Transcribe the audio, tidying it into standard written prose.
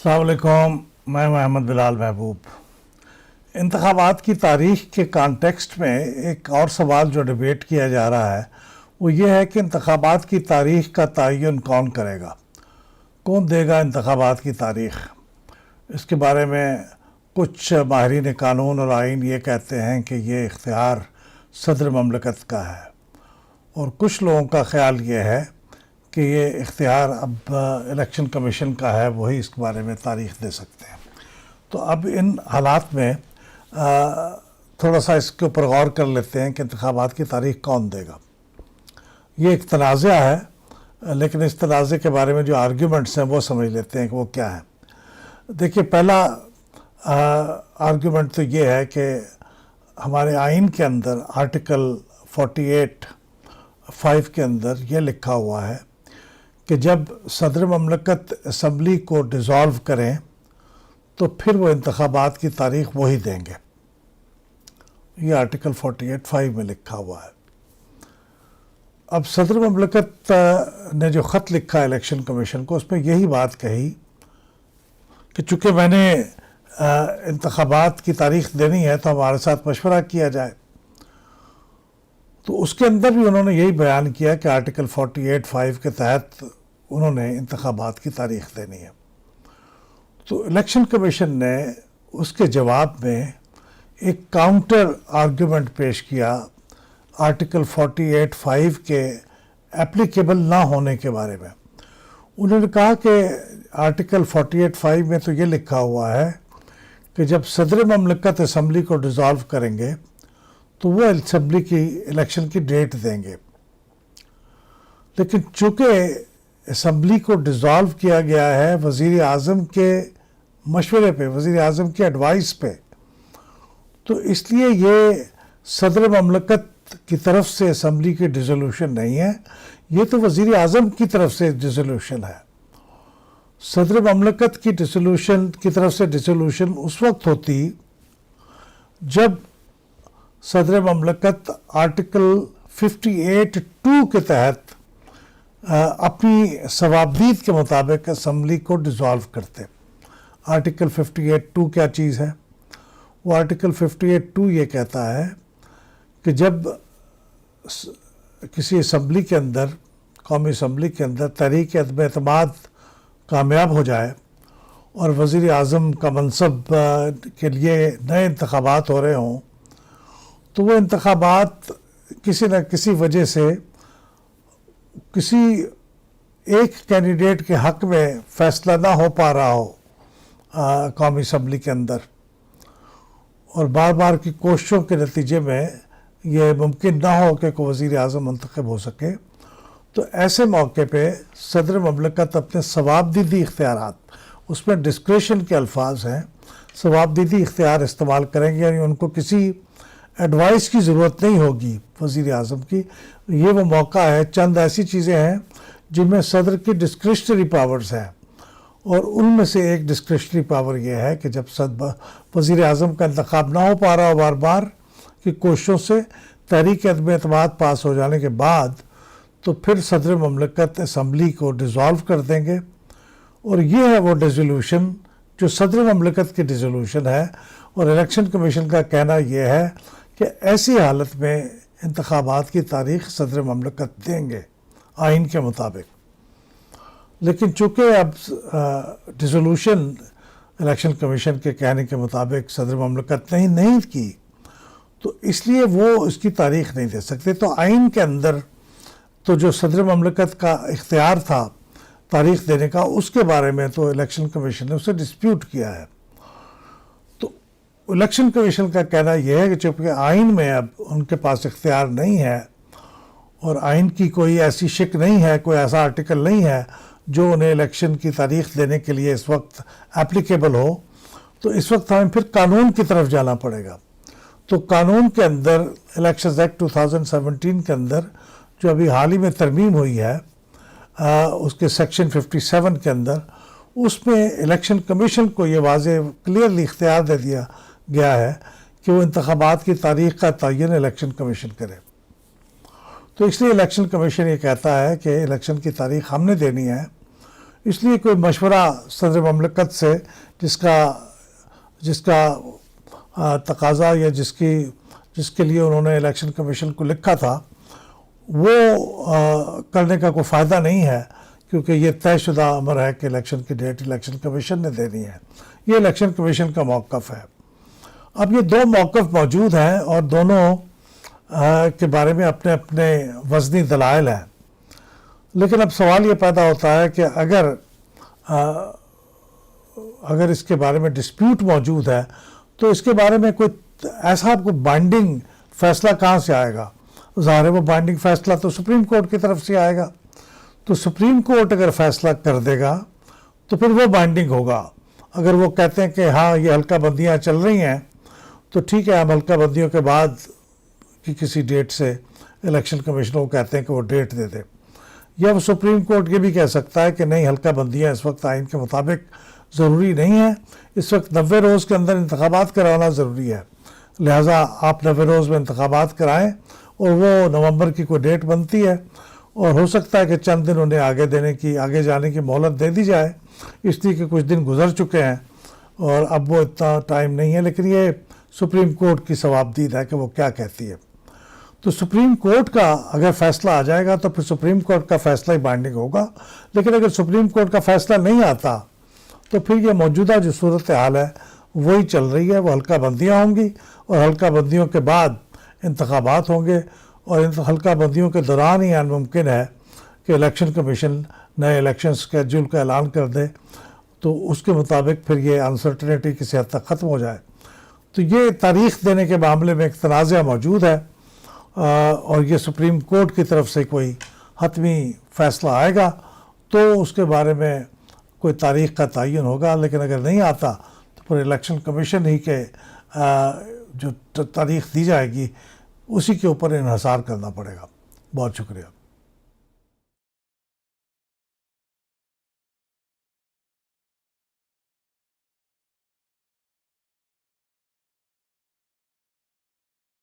अस्सलाम वालेकुम, मैं मोहम्मद बिलाल महबूब। इंतखाबात की तारीख़ के कॉन्टेक्स्ट में एक और सवाल जो डिबेट किया जा रहा है वो ये है कि इंतखाबात की तारीख़ का तयन कौन करेगा, कौन देगा इंतखाबात की तारीख़। इसके बारे में कुछ माहिरीन कानून और आइन ये कहते हैं कि ये इख्तियार सदर ममलकत का है, और कुछ लोगों का ख्याल ये है कि ये इख्तियार अब इलेक्शन कमीशन का है, वही इसके बारे में तारीख़ दे सकते हैं। तो अब इन हालात में थोड़ा सा इसके ऊपर गौर कर लेते हैं कि इंतखाबात की तारीख़ कौन देगा। ये एक तनाज़ा है, लेकिन इस तनाज़े के बारे में जो आर्ग्यूमेंट्स हैं वो समझ लेते हैं कि वो क्या है। देखिए, पहला आर्ग्यूमेंट तो ये है कि हमारे आइन के अंदर आर्टिकल 48(5) के अंदर ये लिखा हुआ है कि जब सदर ममलकत असम्बली को डिज़ोल्व करें तो फिर वो इंतखाबात की तारीख़ वही देंगे। ये आर्टिकल 48(5) में लिखा हुआ है। अब सदर ममलकत ने जो ख़त लिखा है इलेक्शन कमीशन को, उसमें यही बात कही कि चूँकि मैंने इंतखाबात की तारीख़ देनी है तो हमारे साथ मशवरा किया जाए। तो उसके अंदर भी उन्होंने यही बयान किया कि आर्टिकल 48(5) के तहत उन्होंने इंतखाबात की तारीख़ देनी है। तो इलेक्शन कमीशन ने उसके जवाब में एक काउंटर आर्ग्यूमेंट पेश किया आर्टिकल 48(5) के एप्लीकेबल ना होने के बारे में। उन्होंने कहा कि आर्टिकल 48(5) में तो ये लिखा हुआ है कि जब सदर ममलकत असम्बली को डिज़ोल्व करेंगे तो वो असम्बली की इलेक्शन की डेट देंगे, लेकिन चूँकि असम्बली को डिज़ोल्व किया गया है वज़ीर आज़म के मशवरे पे, वज़ीर आज़म की एडवाइस पे, तो इसलिए ये सदर ममलकत की तरफ से असम्बली की डिसोल्यूशन नहीं है, ये तो वज़ीर आज़म की तरफ से डिसोल्यूशन है। सदर ममलकत की डिसोल्यूशन की तरफ से डिसोल्यूशन उस वक्त होती जब सदर ममलकत आर्टिकल 58(2) के तहत अपनी सवाबदीद के मुताबिक असम्बली को डिज़ोल्व करते। आर्टिकल 58(2) क्या चीज़ है? वो आर्टिकल 58(2) ये कहता है कि जब किसी असम्बली के अंदर, कौमी असम्बली के अंदर तहरीक अदम एतमाद कामयाब हो जाए और वज़ीर आज़म का मनसब के लिए नए इंतखाबात हो रहे हों, तो वो इंतखाबात किसी न किसी वजह से किसी एक कैंडिडेट के हक़ में फ़ैसला ना हो पा रहा हो कौमी असम्बली के अंदर, और बार बार की कोशिशों के नतीजे में ये मुमकिन ना हो कि कोई वज़ीर आज़म मुंतखब हो सके, तो ऐसे मौके पे सदर ममलकत अपने सवाबदीदी इख्तियारात, उसमें डिस्क्रेशन के अल्फाज हैं, सवाबदीदी इख्तियार इस्तेमाल करेंगे, यानी उनको किसी एडवाइस की ज़रूरत नहीं होगी वज़ीर आज़म की। ये वो मौका है, चंद ऐसी चीज़ें हैं जिनमें सदर की डिस्क्रिशनरी पावर्स हैं, और उनमें से एक डिस्क्रिशनरी पावर ये है कि जब वज़ीर आज़म का इंतखाब ना हो पा रहा हो बार बार की कोशिशों से, तहरीक अदम एतमाद पास हो जाने के बाद, तो फिर सदर ममलकत असम्बली को डिज़ोल्व कर देंगे, और ये है वो डिसोल्यूशन जो सदर ममलकत की डिसोल्यूशन है। और इलेक्शन कमीशन का कहना यह है कि ऐसी हालत में इंतखाबात की तारीख़ सदर ममलकत देंगे आइन के मुताबिक। लेकिन चूँकि अब डिसोल्यूशन इलेक्शन कमीशन के कहने के मुताबिक सदर ममलकत ने नहीं की, तो इसलिए वो इसकी तारीख़ नहीं दे सकते। तो आइन के अंदर तो जो सदर ममलकत का इख्तियार था तारीख़ देने का, उसके बारे में तो इलेक्शन कमीशन ने उसे डिस्प्यूट किया है। तो इलेक्शन कमीशन का कहना यह है कि चूँकि आइन में अब उनके पास इख्तियार नहीं है और आइन की कोई ऐसी शिक नहीं है, कोई ऐसा आर्टिकल नहीं है जो उन्हें इलेक्शन की तारीख़ देने के लिए इस वक्त एप्लीकेबल हो, तो इस वक्त हमें फिर कानून की तरफ जाना पड़ेगा। तो कानून के अंदर इलेक्शंस एक्ट 2017 के अंदर जो अभी हाल ही में तरमीम हुई है, उसके सेक्शन 57 के अंदर, उसमें इलेक्शन कमीशन को ये वाज़े क्लियरली इख्तियार दे दिया गया है कि वो इंतखाबात की तारीख़ का तयन इलेक्शन कमीशन करे। तो इसलिए इलेक्शन कमीशन ये कहता है कि इलेक्शन की तारीख़ हमने देनी है, اس لیے کوئی مشورہ صدر مملکت سے جس کا تقاضا یا جس کے لیے انہوں نے الیکشن کمیشن کو لکھا تھا وہ کرنے کا کوئی فائدہ نہیں ہے، کیونکہ یہ طے شدہ امر ہے کہ الیکشن کی ڈیٹ الیکشن کمیشن نے دینی ہے. یہ الیکشن کمیشن کا موقف ہے. اب یہ دو موقف موجود ہیں اور دونوں کے بارے میں اپنے اپنے وزنی دلائل ہیں، لیکن اب سوال یہ پیدا ہوتا ہے کہ اگر اس کے بارے میں ڈسپیوٹ موجود ہے تو اس کے بارے میں کوئی ایسا کوئی بائنڈنگ فیصلہ کہاں سے آئے گا؟ ظاہر ہے وہ بائنڈنگ فیصلہ تو سپریم کورٹ کی طرف سے آئے گا. تو سپریم کورٹ اگر فیصلہ کر دے گا تو پھر وہ بائنڈنگ ہوگا. اگر وہ کہتے ہیں کہ ہاں یہ حلقہ بندیاں چل رہی ہیں تو ٹھیک ہے، ہم حلقہ بندیوں کے بعد کی کسی ڈیٹ سے الیکشن کمیشن کو کہتے ہیں کہ وہ ڈیٹ دے دے. یا وہ سپریم کورٹ یہ بھی کہہ سکتا ہے کہ نہیں، حلقہ بندیاں اس وقت آئین کے مطابق ضروری نہیں ہے، اس وقت 90 روز کے اندر انتخابات کرانا ضروری ہے، لہٰذا آپ 90 روز میں انتخابات کرائیں اور وہ نومبر کی کوئی ڈیٹ بنتی ہے، اور ہو سکتا ہے کہ چند دن انہیں آگے جانے کی مہلت دے دی جائے، اس لیے کہ کچھ دن گزر چکے ہیں اور اب وہ اتنا ٹائم نہیں ہے. لیکن یہ سپریم کورٹ کی ثوابدید ہے کہ وہ کیا کہتی ہے. تو سپریم کورٹ کا اگر فیصلہ آ جائے گا تو پھر سپریم کورٹ کا فیصلہ ہی بائنڈنگ ہوگا. لیکن اگر سپریم کورٹ کا فیصلہ نہیں آتا تو پھر یہ موجودہ جو صورتحال ہے وہی چل رہی ہے. وہ حلقہ بندیاں ہوں گی اور حلقہ بندیوں کے بعد انتخابات ہوں گے، اور حلقہ بندیوں کے دوران ہی ممکن ہے کہ الیکشن کمیشن نئے الیکشن سکیجول کا اعلان کر دے، تو اس کے مطابق پھر یہ انسرٹنٹی کسی حد تک ختم ہو جائے. تو یہ تاریخ دینے کے معاملے میں ایک تنازع موجود ہے، اور یہ سپریم کورٹ کی طرف سے کوئی حتمی فیصلہ آئے گا تو اس کے بارے میں کوئی تاریخ کا تعین ہوگا. لیکن اگر نہیں آتا تو پھر الیکشن کمیشن ہی کے جو تاریخ دی جائے گی اسی کے اوپر انحصار کرنا پڑے گا. بہت شکریہ.